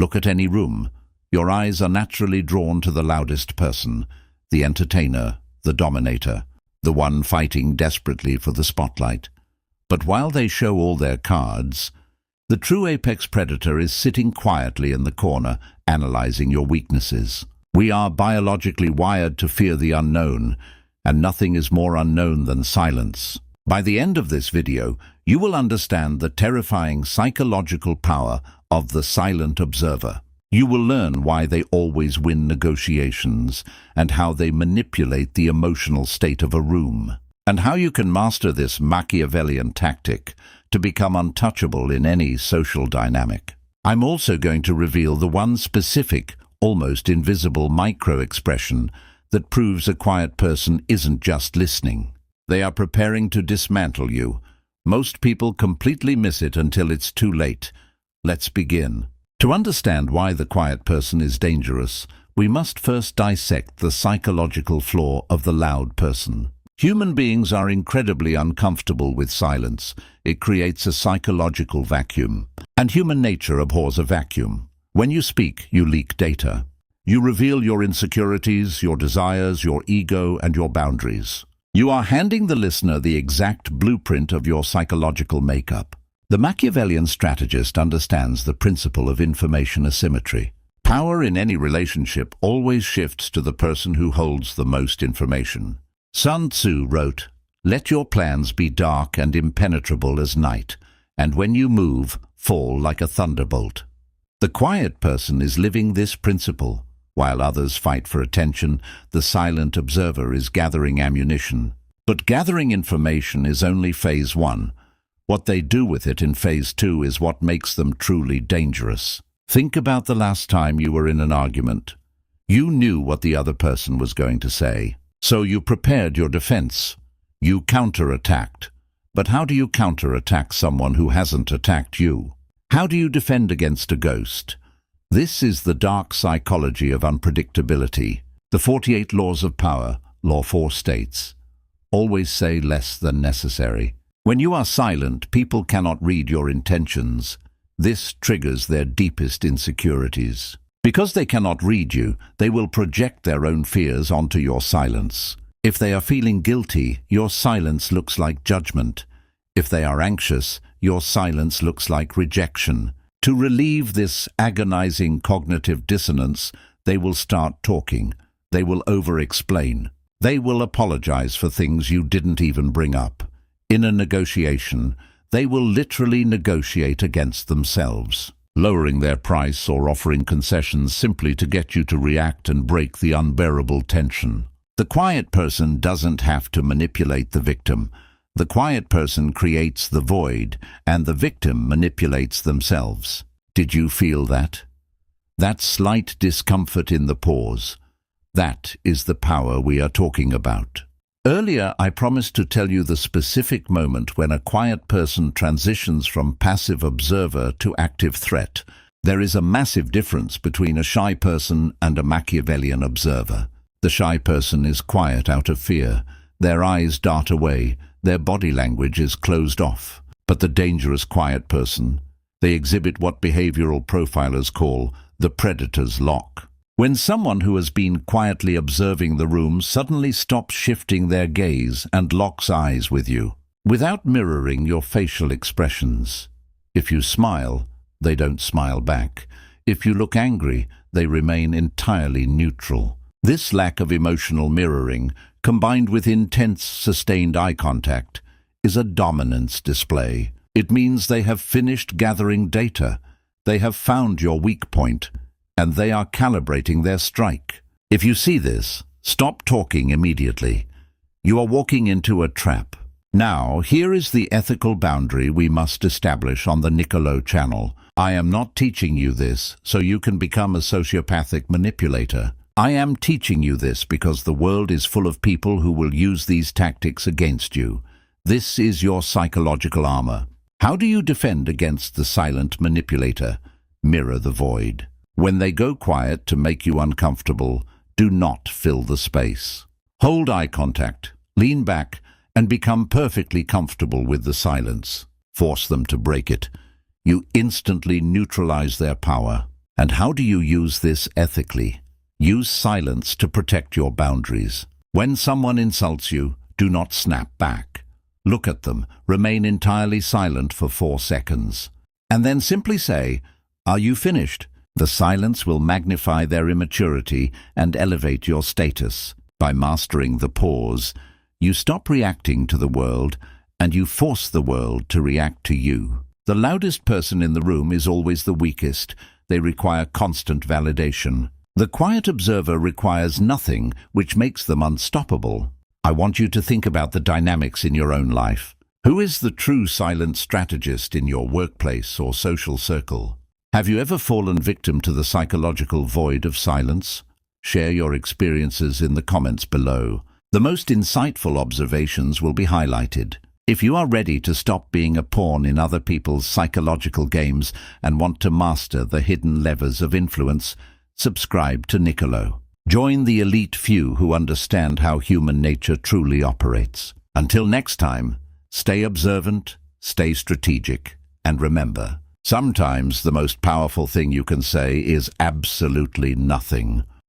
Look at any room. Your eyes are naturally drawn to the loudest person, the entertainer, the dominator, the one fighting desperately for the spotlight. But while they show all their cards, the true apex predator is sitting quietly in the corner, analyzing your weaknesses. We are biologically wired to fear the unknown, and nothing is more unknown than silence. By the end of this video, you will understand the terrifying psychological power of the silent observer. You will learn why they always win negotiations and how they manipulate the emotional state of a room, and how you can master this Machiavellian tactic to become untouchable in any social dynamic. I'm also going to reveal the one specific, almost invisible micro-expression that proves a quiet person isn't just listening. They are preparing to dismantle you. Most people completely miss it until it's too late. Let's begin. To understand why the quiet person is dangerous, we must first dissect the psychological flaw of the loud person. Human beings are incredibly uncomfortable with silence. It creates a psychological vacuum. And human nature abhors a vacuum. When you speak, you leak data. You reveal your insecurities, your desires, your ego, and your boundaries. You are handing the listener the exact blueprint of your psychological makeup. The Machiavellian strategist understands the principle of information asymmetry. Power in any relationship always shifts to the person who holds the most information. Sun Tzu wrote, "Let your plans be dark and impenetrable as night, and when you move, fall like a thunderbolt." The quiet person is living this principle. While others fight for attention, the silent observer is gathering ammunition. But gathering information is only phase one. What they do with it in phase two is what makes them truly dangerous. Think about the last time you were in an argument. You knew what the other person was going to say, so you prepared your defense. You counterattacked. But how do you counterattack someone who hasn't attacked you? How do you defend against a ghost? This is the dark psychology of unpredictability. The 48 laws of power, Law 4 states, always say less than necessary. When you are silent, people cannot read your intentions. This triggers their deepest insecurities. Because they cannot read you, they will project their own fears onto your silence. If they are feeling guilty, your silence looks like judgment. If they are anxious, your silence looks like rejection. To relieve this agonizing cognitive dissonance, they will start talking. They will over-explain. They will apologize for things you didn't even bring up. In a negotiation, they will literally negotiate against themselves, lowering their price or offering concessions simply to get you to react and break the unbearable tension. The quiet person doesn't have to manipulate the victim. The quiet person creates the void, and the victim manipulates themselves. Did you feel that? That slight discomfort in the pause. That is the power we are talking about. Earlier, I promised to tell you the specific moment when a quiet person transitions from passive observer to active threat. There is a massive difference between a shy person and a Machiavellian observer. The shy person is quiet out of fear. Their eyes dart away. Their body language is closed off. But the dangerous quiet person, they exhibit what behavioral profilers call the predator's lock. When someone who has been quietly observing the room suddenly stops shifting their gaze and locks eyes with you, without mirroring your facial expressions. If you smile, they don't smile back. If you look angry, they remain entirely neutral. This lack of emotional mirroring, combined with intense, sustained eye contact, is a dominance display. It means they have finished gathering data. They have found your weak point, and they are calibrating their strike. If you see this, stop talking immediately. You are walking into a trap. Now, here is the ethical boundary we must establish on the Niccolo channel. I am not teaching you this so you can become a sociopathic manipulator. I am teaching you this because the world is full of people who will use these tactics against you. This is your psychological armor. How do you defend against the silent manipulator? Mirror the void. When they go quiet to make you uncomfortable, do not fill the space. Hold eye contact, lean back, and become perfectly comfortable with the silence. Force them to break it. You instantly neutralize their power. And how do you use this ethically? Use silence to protect your boundaries. When someone insults you, do not snap back. Look at them, remain entirely silent for 4 seconds. And then simply say, "Are you finished?" The silence will magnify their immaturity and elevate your status. By mastering the pause, you stop reacting to the world and you force the world to react to you. The loudest person in the room is always the weakest. They require constant validation. The quiet observer requires nothing, which makes them unstoppable. I want you to think about the dynamics in your own life. Who is the true silent strategist in your workplace or social circle? Have you ever fallen victim to the psychological void of silence? Share your experiences in the comments below. The most insightful observations will be highlighted. If you are ready to stop being a pawn in other people's psychological games and want to master the hidden levers of influence, subscribe to Nicolo. Join the elite few who understand how human nature truly operates. Until next time, stay observant, stay strategic, and remember, sometimes the most powerful thing you can say is absolutely nothing.